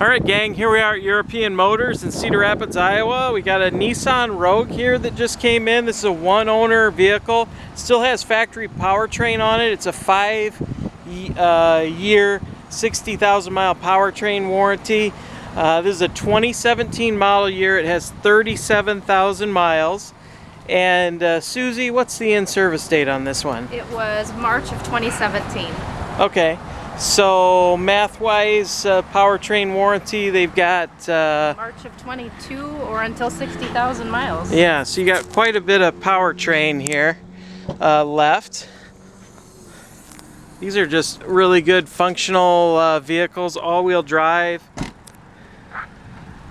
Alright gang, here we are at European Motors in Cedar Rapids, Iowa. We got a Nissan Rogue here that just came in. This is a one-owner vehicle. Still has factory powertrain on it. It's a 5-year, 60,000 mile powertrain warranty. This is a 2017 model year. It has 37,000 miles. And Susie, what's the in-service date on this one? It was March of 2017. Okay. So math-wise, powertrain warranty, they've got... March of 22 or until 60,000 miles. Yeah, so you got quite a bit of powertrain here left. These are just really good functional vehicles, all-wheel drive.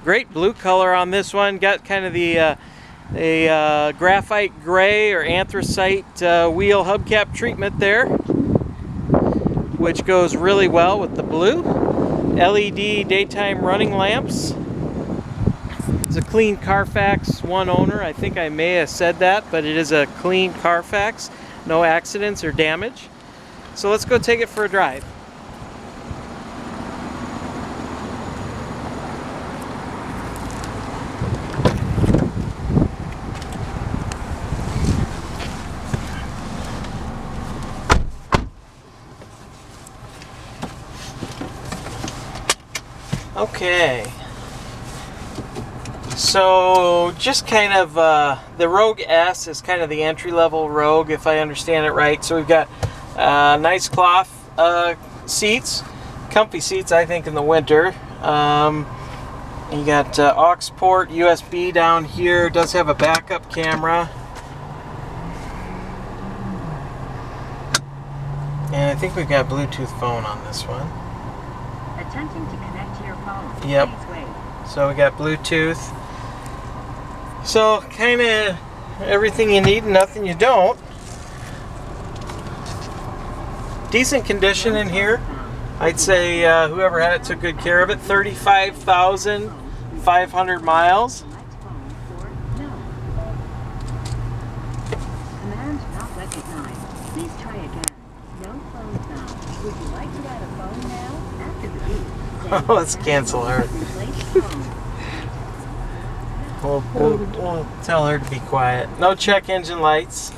Great blue color on this one. Got kind of the graphite gray or anthracite wheel hubcap treatment there, which goes really well with the blue. LED daytime running lamps. It's a clean Carfax, one owner. I think I may have said that, but it is a clean Carfax. No accidents or damage. So let's go take it for a drive. Okay, so just kind of the Rogue S is kind of the entry-level Rogue, if I understand it right. So we've got nice cloth seats, comfy seats, I think, in the winter. You got aux port, USB down here. It does have a backup camera, and I think we've got Bluetooth phone on this one. Attempting to connect to your phone. Yep. Please wait. So we got Bluetooth. So kind of everything you need and nothing you don't. Decent condition in here. I'd say whoever had it took good care of it. 35,500 miles. Select phone or no. Command not recognized. Please try again. No phone found. Would you like to add a phone now? After the beep. Oh, let's cancel her. Replace phone. We'll tell her to be quiet. No check engine lights.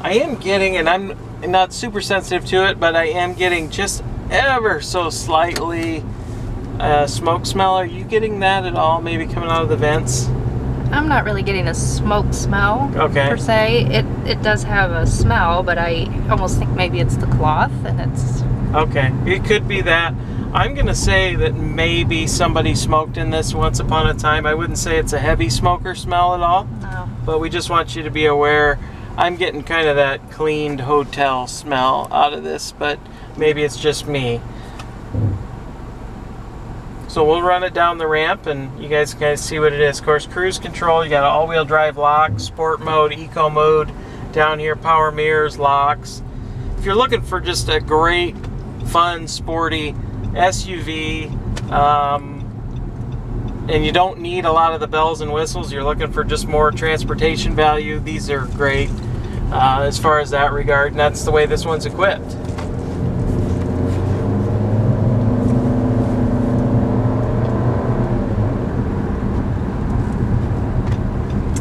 I am getting, and I'm not super sensitive to it, but I am getting just ever so slightly smoke smell. Are you getting that at all? Maybe coming out of the vents? I'm not really getting a smoke smell per se. It does have a smell, but I almost think maybe it's the cloth and it's... Okay, it could be that. I'm gonna say that maybe somebody smoked in this once upon a time. I wouldn't say it's a heavy smoker smell at all. No. But we just want you to be aware. I'm getting kind of that cleaned hotel smell out of this, but maybe it's just me. So we'll run it down the ramp and you guys can see what it is. Of course, cruise control, you got an all-wheel drive lock, sport mode, eco mode, down here, power mirrors, locks. If you're looking for just a great, fun, sporty SUV, and you don't need a lot of the bells and whistles, you're looking for just more transportation value, these are great as far as that regard, and that's the way this one's equipped.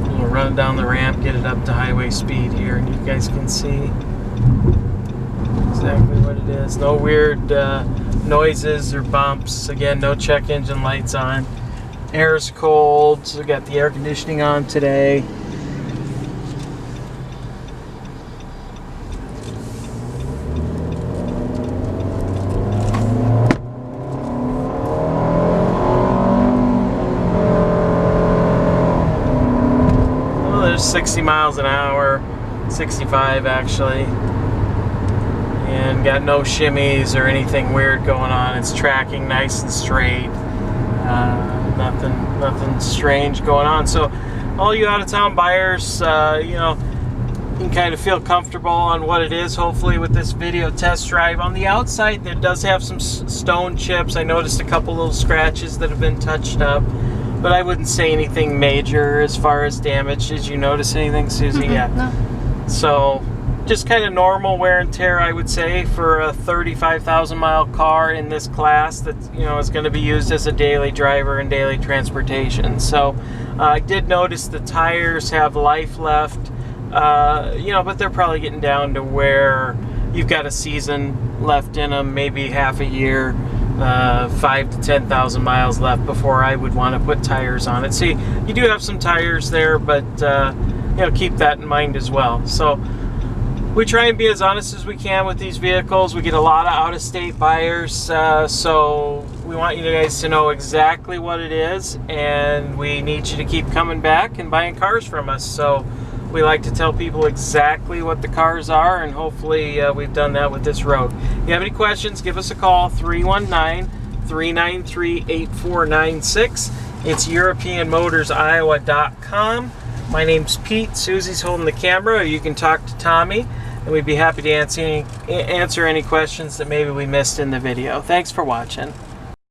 We'll run it down the ramp, get it up to highway speed here, and you guys can see exactly what it is. No weird noises or bumps. Again, no check engine lights on. Air's cold, so we got the air conditioning on today. Well, there's 60 miles an hour, 65 actually. And got no shimmies or anything weird going on. It's tracking nice and straight. Nothing strange going on. So all you out-of-town buyers, you know, you can kind of feel comfortable on what it is, hopefully, with this video test drive. On the outside, there does have some stone chips. I noticed a couple little scratches that have been touched up, but I wouldn't say anything major as far as damage. Did you notice anything, Susie? Yeah. No. So just kind of normal wear and tear, I would say, for a 35,000 mile car in this class that, you know, is going to be used as a daily driver and daily transportation. So I did notice the tires have life left, you know, but they're probably getting down to where you've got a season left in them, maybe half a year, 5 to 10,000 miles left before I would want to put tires on it. See, you do have some tires there, but you know, keep that in mind as well. So we try and be as honest as we can with these vehicles. We get a lot of out-of-state buyers, so we want you guys to know exactly what it is, and we need you to keep coming back and buying cars from us. So we like to tell people exactly what the cars are, and hopefully we've done that with this Rogue. If you have any questions, give us a call, 319-393-8496. It's EuropeanMotorsIowa.com. My name's Pete. Susie's holding the camera. You can talk to Tommy, and we'd be happy to answer any questions that maybe we missed in the video. Thanks for watching.